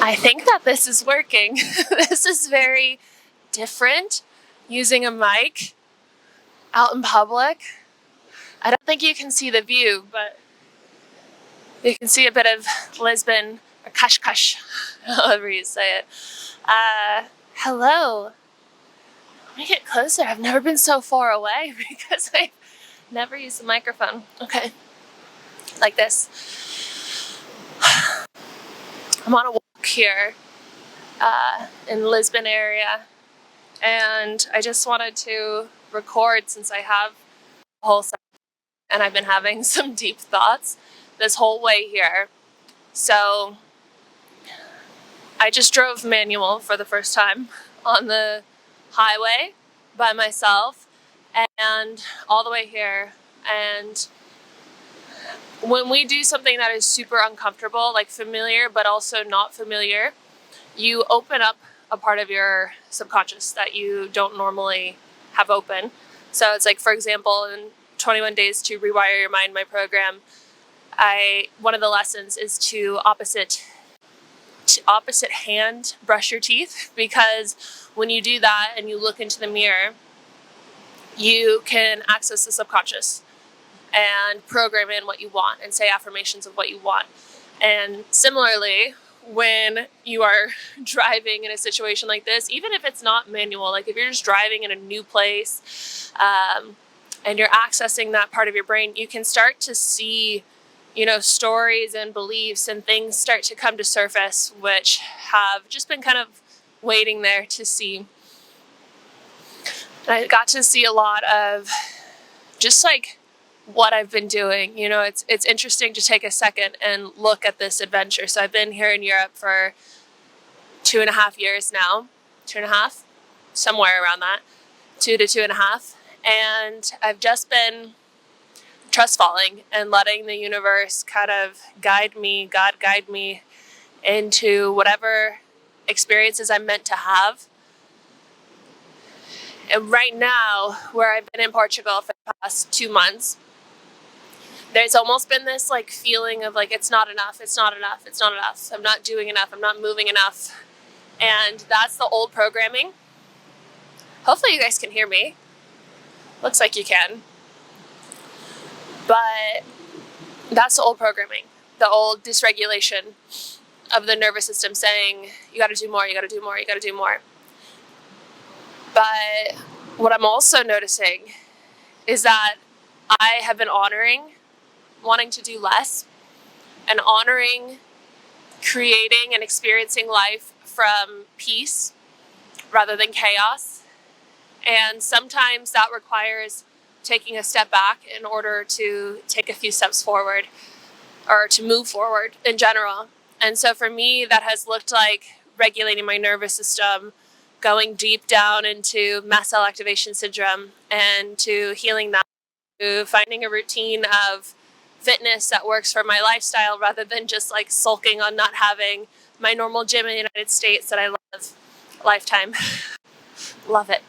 I think that this is working. This is very different, using a mic out in public. I don't think you can see the view, but you can see a bit of Lisbon, or Kush, however you say it. Hello. Let me get closer. I've never been so far away because I've never used the microphone. Okay. Like this. I'm on a walk here in the Lisbon area, and I just wanted to record since I have a whole session and I've been having some deep thoughts this whole way here. So I just drove manual for the first time on the highway by myself and all the way here. And when we do something that is super uncomfortable, like familiar but also not familiar, you open up a part of your subconscious that you don't normally have open. So it's like, for example, in 21 Days to Rewire Your Mind, my program, one of the lessons is to opposite hand brush your teeth, because when you do that and you look into the mirror, you can access the subconscious and program in what you want and say affirmations of what you want. And similarly, when you are driving in a situation like this, even if it's not manual, like if you're just driving in a new place and you're accessing that part of your brain, you can start to see, stories and beliefs and things start to come to surface, which have just been kind of waiting there to see. And I got to see a lot of just like what I've been doing. It's interesting to take a second and look at this adventure. So I've been here in Europe for 2.5 years now, 2.5, somewhere around that, 2 to 2.5. And I've just been trust falling and letting the universe kind of guide me into whatever experiences I'm meant to have. And right now, where I've been in Portugal for the past 2 months, there's almost been this like feeling of like, it's not enough, I'm not doing enough, I'm not moving enough. And that's the old programming. Hopefully you guys can hear me. Looks like you can. But that's the old programming, the old dysregulation of the nervous system saying, you gotta do more, you gotta do more, you gotta do more. But what I'm also noticing is that I have been honoring wanting to do less and honoring creating and experiencing life from peace rather than chaos. And sometimes that requires taking a step back in order to take a few steps forward or to move forward in general. And so for me, that has looked like regulating my nervous system, going deep down into mast cell activation syndrome and to healing that, to finding a routine of fitness that works for my lifestyle rather than just like sulking on not having my normal gym in the United States that I love. Lifetime. Love it.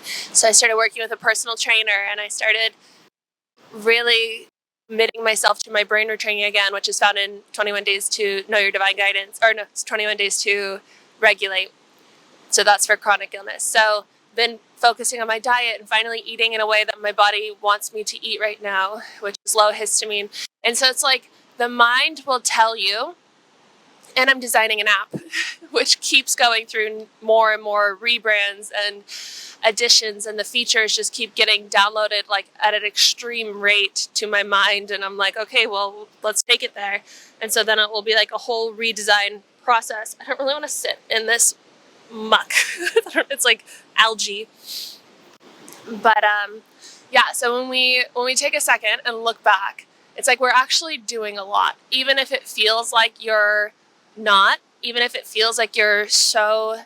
So I started working with a personal trainer and I started really committing myself to my brain retraining again, which is found in 21 Days to Know Your Divine Guidance, it's 21 Days to Regulate. So that's for chronic illness. So been focusing on my diet and finally eating in a way that my body wants me to eat right now, which is low histamine. And so it's like the mind will tell you, and I'm designing an app which keeps going through more and more rebrands and additions, and the features just keep getting downloaded like at an extreme rate to my mind. And I'm like, okay, well, let's take it there. And so then it will be like a whole redesign process. I don't really want to sit in this muck. It's like algae. But yeah, so when we take a second and look back, it's like we're actually doing a lot. Even if it feels like you're not, even if it feels like you're so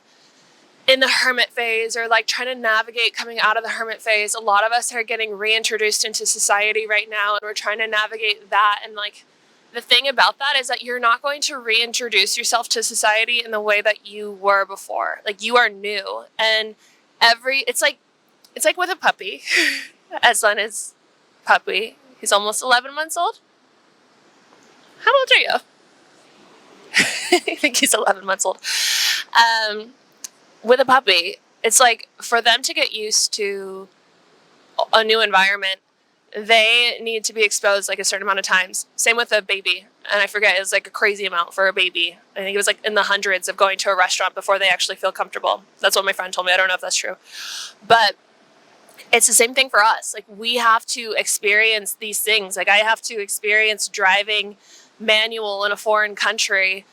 in the hermit phase or like trying to navigate coming out of the hermit phase, a lot of us are getting reintroduced into society right now and we're trying to navigate that. And like the thing about that is that you're not going to reintroduce yourself to society in the way that you were before. Like you are new, and it's like with a puppy. Aslan is puppy. He's almost 11 months old. How old are you? I think he's 11 months old. With a puppy, it's like for them to get used to a new environment, they need to be exposed like a certain amount of times. Same with a baby. And I forget, it was like a crazy amount for a baby. I think it was like in the hundreds of going to a restaurant before they actually feel comfortable. That's what my friend told me. I don't know if that's true. But it's the same thing for us. Like, we have to experience these things. Like, I have to experience driving manual in a foreign country.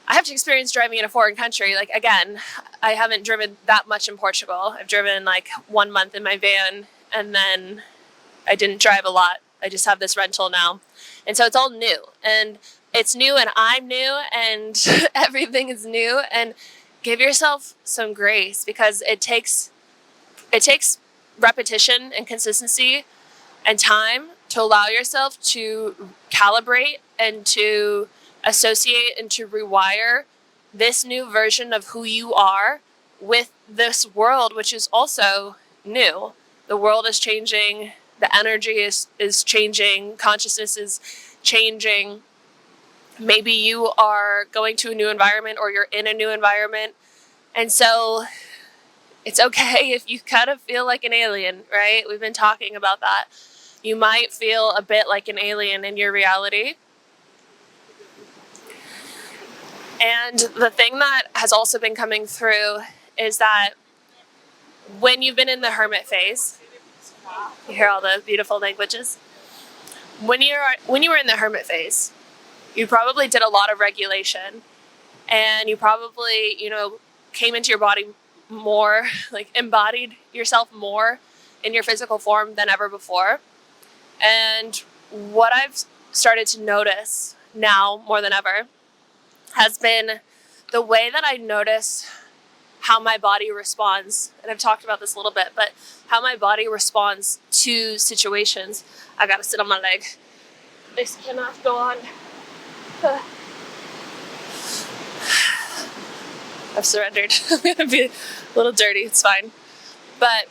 I have to experience driving in a foreign country. Like, again, I haven't driven that much in Portugal. I've driven like 1 month in my van, and then I didn't drive a lot. I just have this rental now. And so it's all new. And it's new, and I'm new, and everything is new. And give yourself some grace, because it takes repetition and consistency and time to allow yourself to calibrate and to associate and to rewire this new version of who you are with this world, which is also new. The world is changing. The energy is changing. Consciousness is changing. Maybe you are going to a new environment, or you're in a new environment. And so it's okay if you kind of feel like an alien, right? We've been talking about that. You might feel a bit like an alien in your reality. And the thing that has also been coming through is that when you've been in the hermit phase, you hear all the beautiful languages. When you were in the hermit phase, you probably did a lot of regulation, and you probably, came into your body more, like embodied yourself more in your physical form than ever before. And what I've started to notice now more than ever has been the way that I notice how my body responds. And I've talked about this a little bit, but how my body responds to situations. I gotta sit on my leg. This cannot go on. I've surrendered. I'm gonna be a little dirty. It's fine. But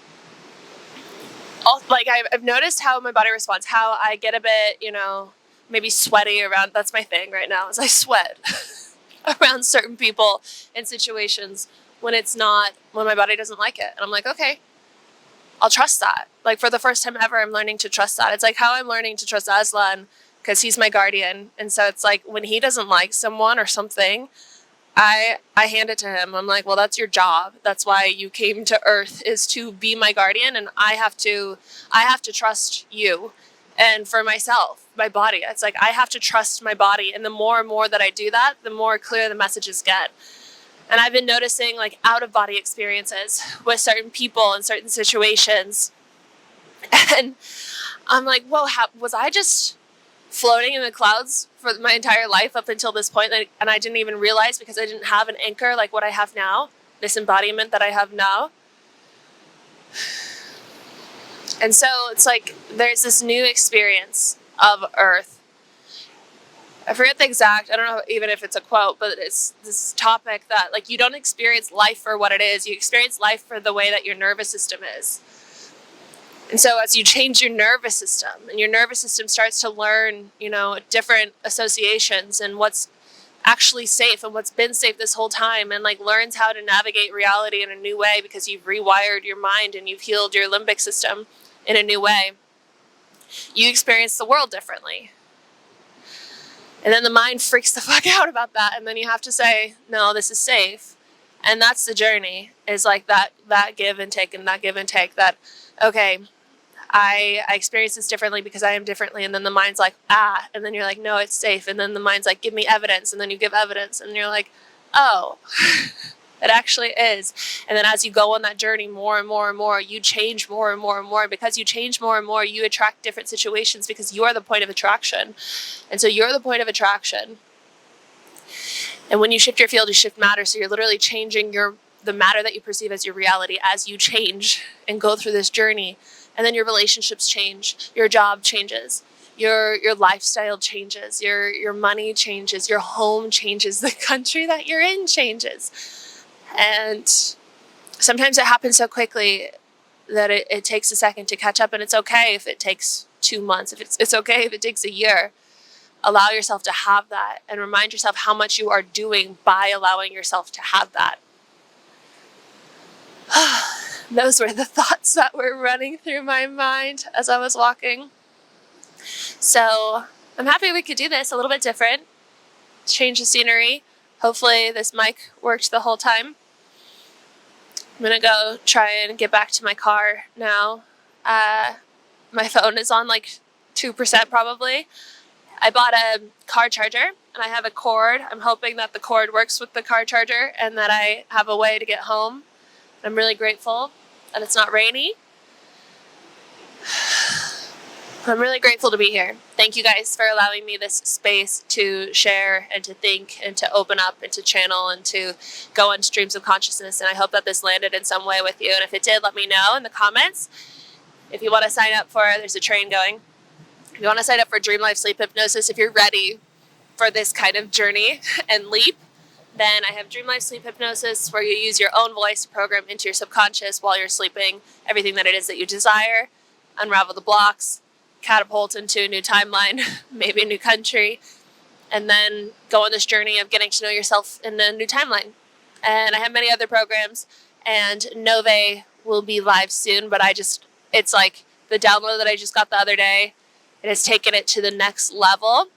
I've noticed how my body responds, how I get a bit, maybe sweaty around. That's my thing right now, is I sweat around certain people and situations when my body doesn't like it. And I'm like, okay, I'll trust that. Like, for the first time ever, I'm learning to trust that. It's like how I'm learning to trust Aslan, because he's my guardian. And so it's like, when he doesn't like someone or something, I hand it to him. I'm like, well, that's your job. That's why you came to Earth, is to be my guardian. And I have to trust you. And for myself, my body, it's like, I have to trust my body. And the more and more that I do that, the more clear the messages get. And I've been noticing, like, out-of-body experiences with certain people and certain situations. And I'm like, whoa, was I just floating in the clouds for my entire life up until this point? And I didn't even realize, because I didn't have an anchor like what I have now, this embodiment that I have now. And so it's like, there's this new experience of Earth. I forget the exact, I don't know even if it's a quote, but it's this topic that, like, you don't experience life for what it is. You experience life for the way that your nervous system is. And so as you change your nervous system, and your nervous system starts to learn, different associations and what's actually safe and what's been safe this whole time, and like learns how to navigate reality in a new way, because you've rewired your mind and you've healed your limbic system in a new way, you experience the world differently. And then the mind freaks the fuck out about that. And then you have to say, no, this is safe. And that's the journey, is like that give and take, and that give and take, that, okay, I experience this differently because I am differently. And then the mind's like, and then you're like, no, it's safe. And then the mind's like, give me evidence. And then you give evidence, and you're like, oh, it actually is. And then as you go on that journey more and more and more, you change more and more and more. Because you change more and more, you attract different situations, because you are the point of attraction. And so you're the point of attraction. And when you shift your field, you shift matter. So you're literally changing the matter that you perceive as your reality as you change and go through this journey. And then your relationships change, your job changes, your lifestyle changes, your money changes, your home changes, the country that you're in changes. And sometimes it happens so quickly that it takes a second to catch up, and it's okay if it takes 2 months. It's okay if it takes a year. allow yourself to have that and remind yourself how much you are doing by allowing yourself to have that. Those were the thoughts that were running through my mind as I was walking. So I'm happy we could do this a little bit different. Change the scenery. Hopefully this mic worked the whole time. I'm going to go try and get back to my car now. My phone is on like 2% probably. I bought a car charger and I have a cord. I'm hoping that the cord works with the car charger and that I have a way to get home. I'm really grateful that it's not rainy. I'm really grateful to be here. Thank you guys for allowing me this space to share and to think and to open up and to channel and to go on streams of consciousness. And I hope that this landed in some way with you. And if it did, let me know in the comments. If you want to sign up for, there's a train going. If you want to sign up for Dream Life Sleep Hypnosis, if you're ready for this kind of journey and leap, then I have Dream Life Sleep Hypnosis, where you use your own voice to program into your subconscious while you're sleeping everything that it is that you desire, unravel the blocks, catapult into a new timeline, maybe a new country, and then go on this journey of getting to know yourself in a new timeline. And I have many other programs, and Nove will be live soon, but it's like the download that I just got the other day, it has taken it to the next level.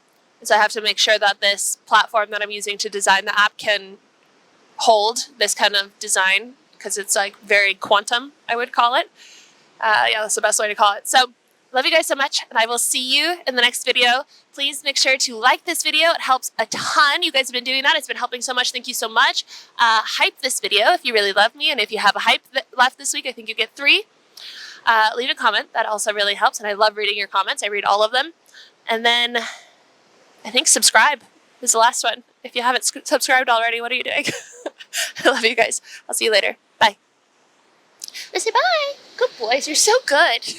So I have to make sure that this platform that I'm using to design the app can hold this kind of design, because it's like very quantum, I would call it. Yeah, that's the best way to call it. So love you guys so much, and I will see you in the next video. Please make sure to like this video. It helps a ton. You guys have been doing that. It's been helping so much. Thank you so much. Hype this video if you really love me, and if you have a hype left this week, I think you get 3. Leave a comment. That also really helps, and I love reading your comments. I read all of them. And then I think subscribe is the last one. If you haven't subscribed already, what are you doing? I love you guys. I'll see you later. Bye. Let's say bye. Good boys. You're so good.